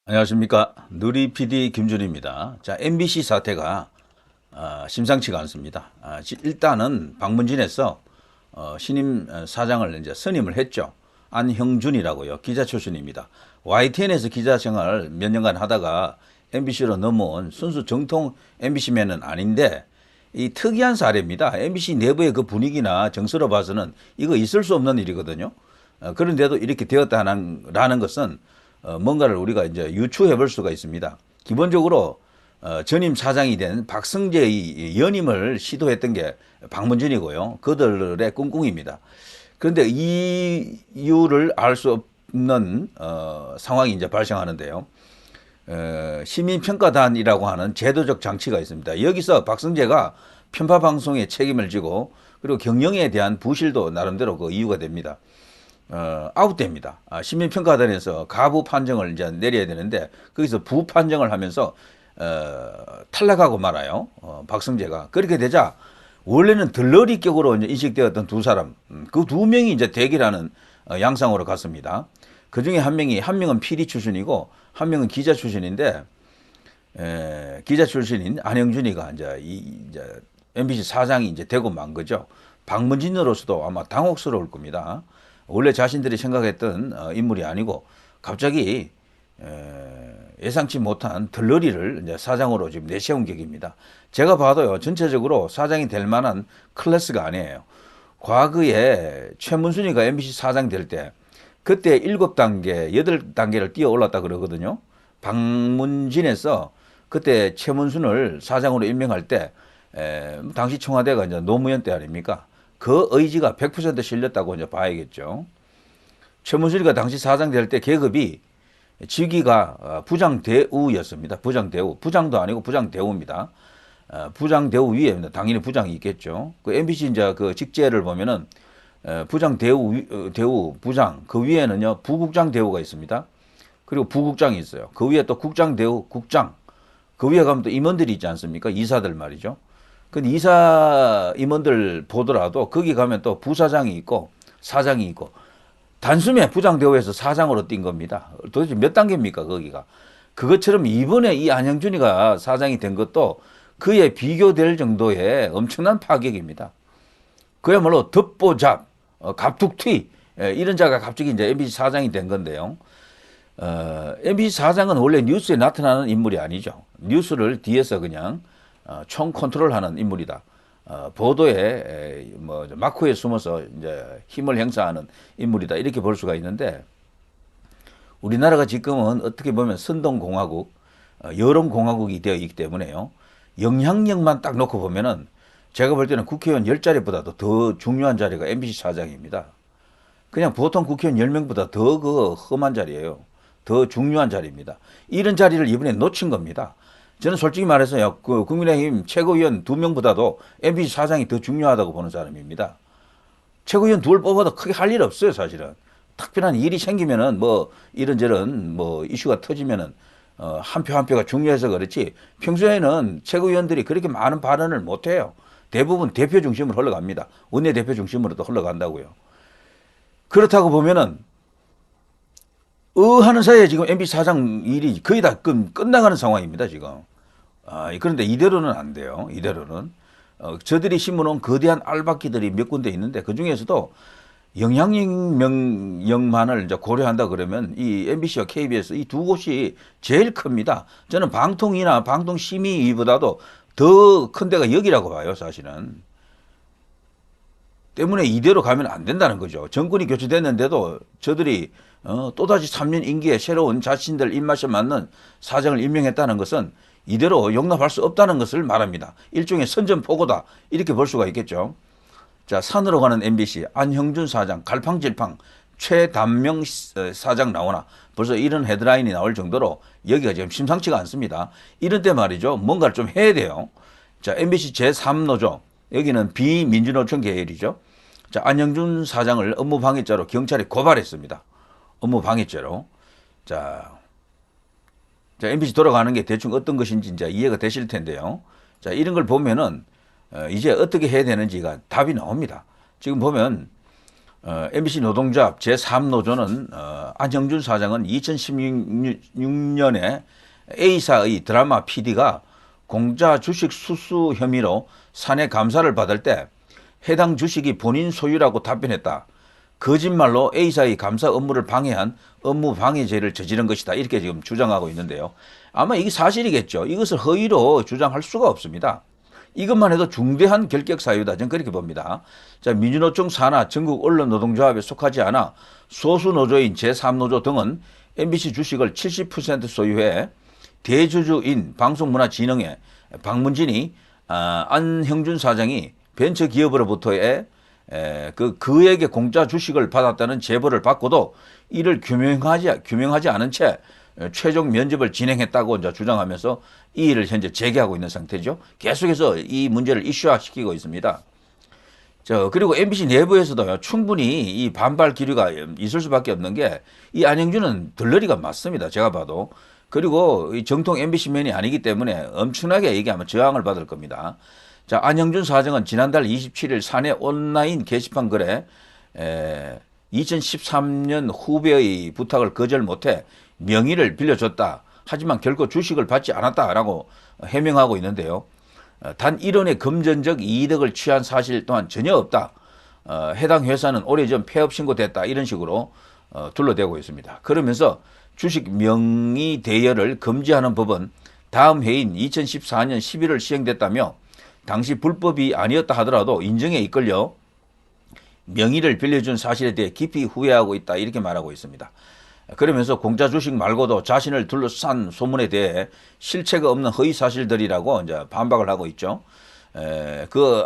안녕하십니까. 누리 PD 김준입니다. 자, MBC 사태가 심상치가 않습니다. 일단은 방문진에서 신임 사장을 이제 선임을 했죠. 안형준이라고요. 기자 출신입니다. YTN에서 기자 생활 몇 년간 하다가 MBC로 넘어온 순수 정통 MBC맨은 아닌데 이 특이한 사례입니다. MBC 내부의 그 분위기나 정서로 봐서는 이거 있을 수 없는 일이거든요. 그런데도 이렇게 되었다는 것은 뭔가를 우리가 이제 유추해 볼 수가 있습니다. 기본적으로 전임 사장이 된 박성재의 연임을 시도했던 게 방문진이고요. 그들의 꿍꿍입니다. 그런데 이 이유를 알 수 없는 상황이 이제 발생하는데요. 시민평가단이라고 하는 제도적 장치가 있습니다. 여기서 박성재가 편파 방송에 책임을 지고 그리고 경영에 대한 부실도 나름대로 그 이유가 됩니다. 아웃됩니다. 시민평가단에서 가부 판정을 이제 내려야 되는데 거기서 부 판정을 하면서 탈락하고 말아요. 박성재가 그렇게 되자 원래는 들러리격으로 이제 인식되었던 두 사람, 그 두 명이 이제 대기라는 양상으로 갔습니다. 그 중에 한 명은 PD 출신이고 한 명은 기자 출신인데 기자 출신인 안형준이가 이제 MBC 사장이 이제 되고 만 거죠. 방문진으로서도 아마 당혹스러울 겁니다. 원래 자신들이 생각했던 인물이 아니고 갑자기 예상치 못한 들러리를 이제 사장으로 지금 내세운 격입니다. 제가 봐도요, 전체적으로 사장이 될 만한 클래스가 아니에요. 과거에 최문순이가 MBC 사장 될 때 그때 7단계, 8단계를 뛰어 올랐다 그러거든요. 방문진에서 그때 최문순을 사장으로 임명할 때 당시 청와대가 이제 노무현 때 아닙니까? 그 의지가 100% 실렸다고 이제 봐야겠죠. 최문순이가 당시 사장 될 때 계급이 직위가 부장대우였습니다. 부장대우. 부장도 아니고 부장대우입니다. 부장대우 위에 당연히 부장이 있겠죠. 그 MBC 이제 그 직제를 보면은 대우 부장 그 위에는요 부국장 대우가 있습니다. 그리고 부국장이 있어요. 그 위에 또 국장 대우 국장 그 위에 가면 또 임원들이 있지 않습니까? 이사들 말이죠. 근데 이사 임원들 보더라도 거기 가면 또 부사장이 있고 사장이 있고 단숨에 부장 대우에서 사장으로 뛴 겁니다. 도대체 몇 단계입니까 거기가? 그것처럼 이번에 이 안형준이가 사장이 된 것도 그에 비교될 정도의 엄청난 파격입니다. 그야말로 덮보잡, 갑툭튀 이런 자가 갑자기 이제 MBC 사장이 된 건데요. MBC 사장은 원래 뉴스에 나타나는 인물이 아니죠. 뉴스를 뒤에서 그냥 총 컨트롤하는 인물이다. 보도에 뭐 마크에 숨어서 이제 힘을 행사하는 인물이다. 이렇게 볼 수가 있는데 우리나라가 지금은 어떻게 보면 선동공화국, 여론공화국이 되어 있기 때문에요. 영향력만 딱 놓고 보면은 제가 볼 때는 국회의원 10자리보다도 더 중요한 자리가 MBC 사장입니다. 그냥 보통 국회의원 10명보다 더 그 험한 자리예요. 더 중요한 자리입니다. 이런 자리를 이번에 놓친 겁니다. 저는 솔직히 말해서요, 그 국민의힘 최고위원 2명보다도 MBC 사장이 더 중요하다고 보는 사람입니다. 최고위원 둘 뽑아도 크게 할 일 없어요, 사실은. 특별한 일이 생기면은 뭐 이런저런 뭐 이슈가 터지면은 한 표 한 표가 중요해서 그렇지 평소에는 최고위원들이 그렇게 많은 발언을 못 해요. 대부분 대표 중심으로 흘러갑니다. 원내대표 중심으로도 흘러간다고요. 그렇다고 보면은 하는 사이에 지금 MB 사장 일이 거의 다 끝나가는 상황입니다, 지금. 그런데 이대로는 안 돼요. 이대로는. 저들이 심어놓은 거대한 알박기들이 몇 군데 있는데 그 중에서도 영향력만을 이제 고려한다 그러면 이 MBC와 KBS 이 두 곳이 제일 큽니다. 저는 방통이나 방통심의위보다도 더 큰 데가 여기라고 봐요, 사실은. 때문에 이대로 가면 안 된다는 거죠. 정권이 교체됐는데도 저들이 또다시 3년 임기에 새로운 자신들 입맛에 맞는 사장을 임명했다는 것은 이대로 용납할 수 없다는 것을 말합니다. 일종의 선전포고다 이렇게 볼 수가 있겠죠. 자, 산으로 가는 MBC 안형준 사장 갈팡질팡 최단명 사장 나오나 벌써 이런 헤드라인이 나올 정도로 여기가 지금 심상치가 않습니다. 이런 때 말이죠. 뭔가를 좀 해야 돼요. 자, MBC 제3노조 여기는 비민주노총 계열이죠. 자, 안형준 사장을 업무방해죄로 경찰이 고발했습니다. 업무방해죄로. 자, MBC 돌아가는 게 대충 어떤 것인지 이제 이해가 되실 텐데요. 자, 이런 걸 보면은 이제 어떻게 해야 되는지가 답이 나옵니다. 지금 보면 MBC 노동조합 제3노조는 안형준 사장은 2016년에 A사의 드라마 PD가 공짜 주식 수수 혐의로 사내 감사를 받을 때 해당 주식이 본인 소유라고 답변했다. 거짓말로 A사의 감사 업무를 방해한 업무 방해죄를 저지른 것이다. 이렇게 지금 주장하고 있는데요. 아마 이게 사실이겠죠. 이것을 허위로 주장할 수가 없습니다. 이것만 해도 중대한 결격 사유다. 저는 그렇게 봅니다. 자, 민주노총 산하 전국 언론노동조합에 속하지 않아 소수 노조인 제3노조 등은 MBC 주식을 70% 소유해 대주주인 방송문화진흥회 박문진이 안형준 사장이 벤처기업으로부터의 그에게 공짜 주식을 받았다는 제보를 받고도 이를 규명하지 않은 채 최종 면접을 진행했다고 이제 주장하면서 이 일을 현재 제기하고 있는 상태죠. 계속해서 이 문제를 이슈화시키고 있습니다. 그리고 MBC 내부에서도 충분히 이 반발 기류가 있을 수밖에 없는 게 이 안형준은 들러리가 맞습니다. 제가 봐도. 그리고 이 정통 MBC맨이 아니기 때문에 엄청나게 얘기하면 저항을 받을 겁니다. 자, 안형준 사장은 지난달 27일 사내 온라인 게시판 글에 2013년 후배의 부탁을 거절 못해 명의를 빌려줬다. 하지만 결코 주식을 받지 않았다라고 해명하고 있는데요. 단 1원의 금전적 이득을 취한 사실 또한 전혀 없다. 해당 회사는 오래전 폐업 신고됐다. 이런 식으로 둘러대고 있습니다. 그러면서 주식 명의 대여를 금지하는 법은 다음 해인 2014년 11월 시행됐다며 당시 불법이 아니었다 하더라도 인정에 이끌려 명의를 빌려준 사실에 대해 깊이 후회하고 있다. 이렇게 말하고 있습니다. 그러면서 공짜 주식 말고도 자신을 둘러싼 소문에 대해 실체가 없는 허위 사실들이라고 이제 반박을 하고 있죠. 그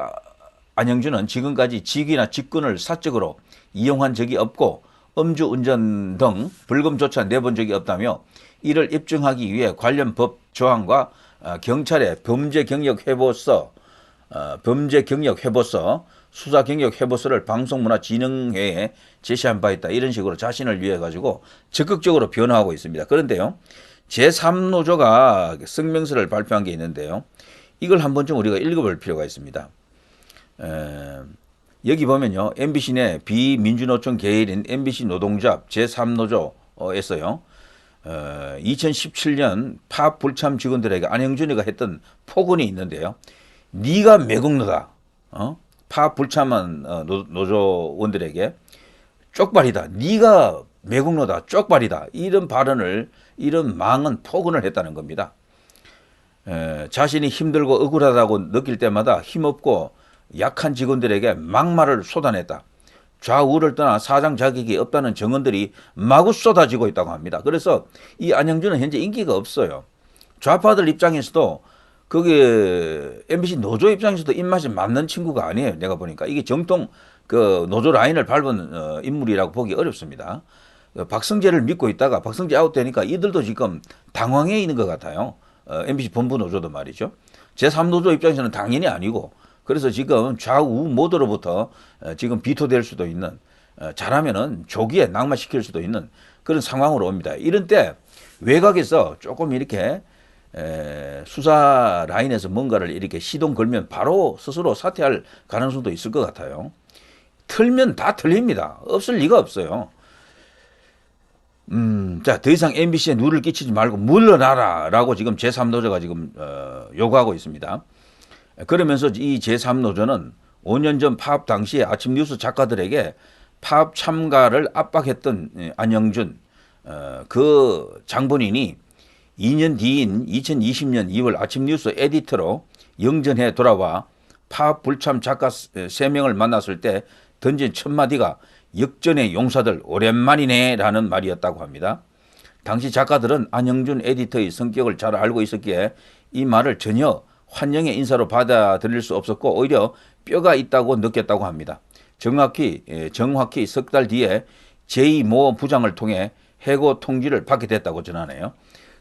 안형준은 지금까지 직위나 직권을 사적으로 이용한 적이 없고 음주운전 등 벌금조차 내본 적이 없다며 이를 입증하기 위해 관련 법 조항과 경찰의 범죄경력회보서, 수사경력회보서를 방송문화진흥회에 제시한 바 있다. 이런 식으로 자신을 위해 가지고 적극적으로 변화하고 있습니다. 그런데요, 제3노조가 성명서를 발표한 게 있는데요. 이걸 한 번쯤 우리가 읽어볼 필요가 있습니다. 여기 보면요, MBC 내 비민주노총 계열인 MBC 노동조합 제3노조에서요, 2017년 팝 불참 직원들에게 안형준이가 했던 폭언이 있는데요. 네가 매국노다. 팝 불참한 노조원들에게 쪽발이다. 네가 매국노다. 쪽발이다. 이런 발언을, 이런 망언 폭언을 했다는 겁니다. 자신이 힘들고 억울하다고 느낄 때마다 힘없고 약한 직원들에게 막말을 쏟아냈다. 좌우를 떠나 사장 자격이 없다는 증언들이 마구 쏟아지고 있다고 합니다. 그래서 이 안형준은 현재 인기가 없어요. 좌파들 입장에서도 그게 MBC 노조 입장에서도 입맛이 맞는 친구가 아니에요. 내가 보니까 이게 정통 그 노조 라인을 밟은 인물이라고 보기 어렵습니다. 박성재를 믿고 있다가 박성재 아웃되니까 이들도 지금 당황해 있는 것 같아요. MBC 본부 노조도 말이죠. 제3노조 입장에서는 당연히 아니고, 그래서 지금 좌우 모두로부터 지금 비토될 수도 있는, 잘하면은 조기에 낙마시킬 수도 있는 그런 상황으로 옵니다. 이런 때 외곽에서 조금 이렇게 수사 라인에서 뭔가를 이렇게 시동 걸면 바로 스스로 사퇴할 가능성도 있을 것 같아요. 틀면 다 틀립니다. 없을 리가 없어요. 자, 더 이상 MBC에 누를 끼치지 말고 물러나라 라고 지금 제3노조가 지금 요구하고 있습니다. 그러면서 이 제3노조는 5년 전 파업 당시에 아침 뉴스 작가들에게 파업 참가를 압박했던 안형준 그 장본인이 2년 뒤인 2020년 2월 아침 뉴스 에디터로 영전해 돌아와 파업 불참 작가 3명을 만났을 때 던진 첫 마디가 역전의 용사들 오랜만이네 라는 말이었다고 합니다. 당시 작가들은 안형준 에디터의 성격을 잘 알고 있었기에 이 말을 전혀 환영의 인사로 받아들일 수 없었고 오히려 뼈가 있다고 느꼈다고 합니다. 정확히 석 달 뒤에 제2모 부장을 통해 해고 통지를 받게 됐다고 전하네요.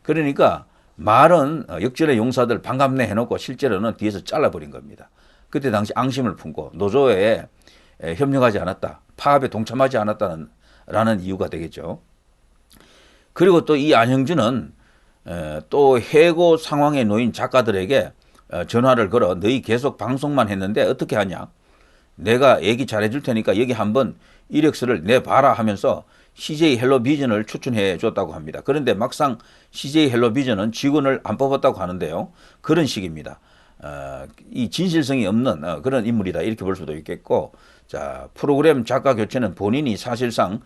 그러니까 말은 역전의 용사들 반갑네 해놓고 실제로는 뒤에서 잘라버린 겁니다. 그때 당시 앙심을 품고 노조에 협력하지 않았다, 파업에 동참하지 않았다는 이유가 되겠죠. 그리고 또 이 안형준은 또 해고 상황에 놓인 작가들에게 전화를 걸어 너희 계속 방송만 했는데 어떻게 하냐? 내가 얘기 잘해줄 테니까 여기 한번 이력서를 내봐라 하면서 CJ 헬로비전을 추천해 줬다고 합니다. 그런데 막상 CJ 헬로비전은 직원을 안 뽑았다고 하는데요. 그런 식입니다. 이 진실성이 없는 그런 인물이다 이렇게 볼 수도 있겠고, 자, 프로그램 작가 교체는 본인이 사실상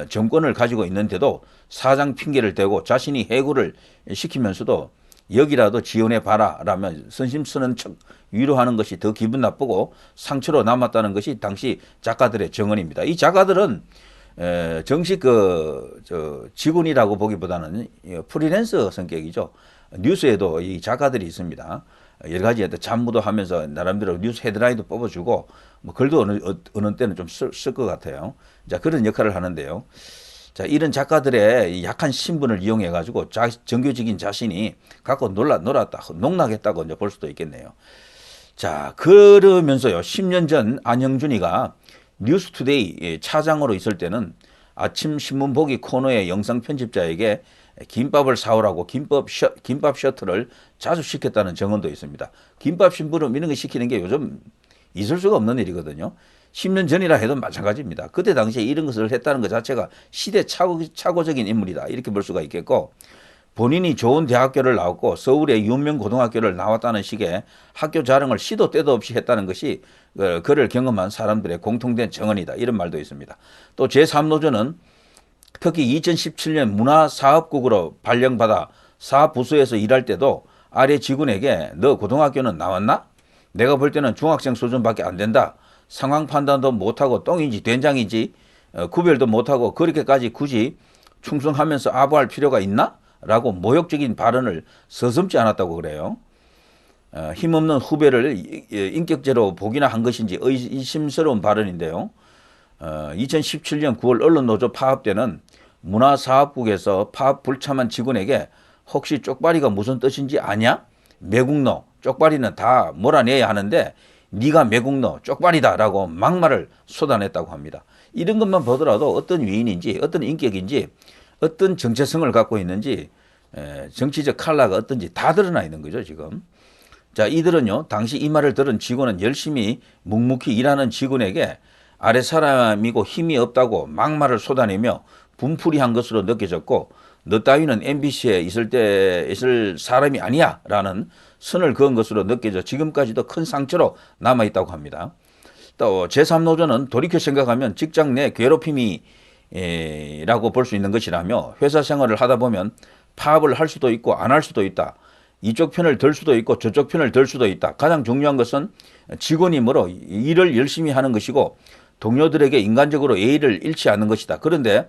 정권을 가지고 있는데도 사장 핑계를 대고 자신이 해고를 시키면서도 여기라도 지원해 봐라 라면 선심 쓰는 척 위로하는 것이 더 기분 나쁘고 상처로 남았다는 것이 당시 작가들의 증언입니다. 이 작가들은 정식 직원이라고 보기보다는 프리랜서 성격이죠. 뉴스에도 이 작가들이 있습니다. 여러 가지 잡무도 하면서 나름대로 뉴스 헤드라인도 뽑아주고 뭐 글도 어느 때는 좀 쓸 것 같아요. 자, 그런 역할을 하는데요. 자, 이런 작가들의 약한 신분을 이용해 가지고 정규직인 자신이 갖고 놀았다, 농락했다고 이제 볼 수도 있겠네요. 자, 그러면서요, 10년 전 안형준이가 뉴스투데이 차장으로 있을 때는 아침 신문 보기 코너의 영상 편집자에게 김밥을 사오라고 김밥 셔틀을 자주 시켰다는 증언도 있습니다. 김밥 심부름 이런 거 시키는 게 요즘 있을 수가 없는 일이거든요. 10년 전이라 해도 마찬가지입니다. 그때 당시에 이런 것을 했다는 것 자체가 시대착오적인 인물이다 이렇게 볼 수가 있겠고, 본인이 좋은 대학교를 나왔고 서울의 유명 고등학교를 나왔다는 식의 학교 자랑을 시도 때도 없이 했다는 것이 그를 경험한 사람들의 공통된 증언이다 이런 말도 있습니다. 또 제3노조는 특히 2017년 문화사업국으로 발령받아 사업부서에서 일할 때도 아래 직원에게 너 고등학교는 나왔나? 내가 볼 때는 중학생 수준밖에 안 된다. 상황 판단도 못하고 똥인지 된장인지 구별도 못하고 그렇게까지 굳이 충성하면서 아부할 필요가 있나? 라고 모욕적인 발언을 서슴지 않았다고 그래요. 힘없는 후배를 인격제로 보기나 한 것인지 의심스러운 발언인데요. 2017년 9월 언론노조 파업 때는 문화사업국에서 파업 불참한 직원에게 혹시 쪽발이가 무슨 뜻인지 아냐? 매국노, 쪽발이는 다 몰아내야 하는데 네가 매국노, 쪽발이다 라고 막말을 쏟아냈다고 합니다. 이런 것만 보더라도 어떤 위인인지 어떤 인격인지 어떤 정체성을 갖고 있는지 정치적 칼라가 어떤지 다 드러나 있는 거죠 지금. 자, 이들은요 당시 이 말을 들은 직원은 열심히 묵묵히 일하는 직원에게 아래 사람이고 힘이 없다고 막말을 쏟아내며 분풀이한 것으로 느껴졌고, 너 따위는 MBC에 있을 사람이 아니야 라는 선을 그은 것으로 느껴져 지금까지도 큰 상처로 남아있다고 합니다. 또 제3노조는 돌이켜 생각하면 직장 내 괴롭힘이 라고 볼 수 있는 것이라며 회사 생활을 하다 보면 파업을 할 수도 있고 안 할 수도 있다. 이쪽 편을 들 수도 있고 저쪽 편을 들 수도 있다. 가장 중요한 것은 직원이므로 일을 열심히 하는 것이고 동료들에게 인간적으로 예의를 잃지 않는 것이다. 그런데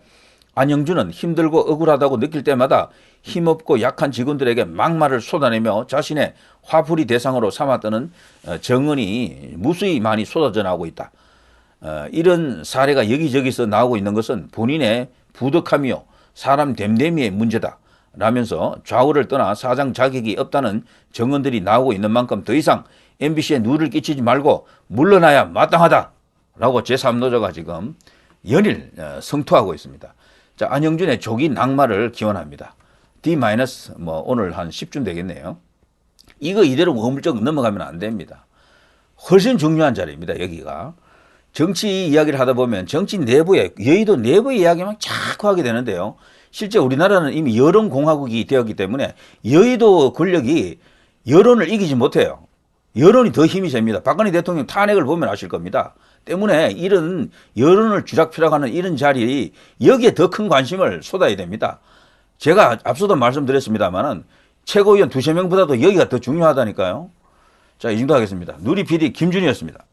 안형준은 힘들고 억울하다고 느낄 때마다 힘없고 약한 직원들에게 막말을 쏟아내며 자신의 화풀이 대상으로 삼았다는 증언이 무수히 많이 쏟아져 나오고 있다. 이런 사례가 여기저기서 나오고 있는 것은 본인의 부덕함이요 사람 됨됨이의 문제다 라면서 좌우를 떠나 사장 자격이 없다는 증언들이 나오고 있는 만큼 더 이상 MBC에 누를 끼치지 말고 물러나야 마땅하다 라고 제3노조가 지금 연일 성토하고 있습니다. 자, 안형준의 조기 낙마를 기원합니다. D- 뭐 오늘 한 10쯤 되겠네요. 이거 이대로 어물쩍 넘어가면 안 됩니다. 훨씬 중요한 자리입니다. 여기가. 정치 이야기를 하다 보면 정치 내부에, 여의도 내부의 이야기만 자꾸 하게 되는데요. 실제 우리나라는 이미 여론공화국이 되었기 때문에 여의도 권력이 여론을 이기지 못해요. 여론이 더 힘이 셉니다. 박근혜 대통령 탄핵을 보면 아실 겁니다. 때문에 이런 여론을 쥐락펴락하는 이런 자리, 여기에 더 큰 관심을 쏟아야 됩니다. 제가 앞서도 말씀드렸습니다만은 최고위원 두세 명보다도 여기가 더 중요하다니까요. 자, 이 정도 하겠습니다. 누리 PD 김준이었습니다.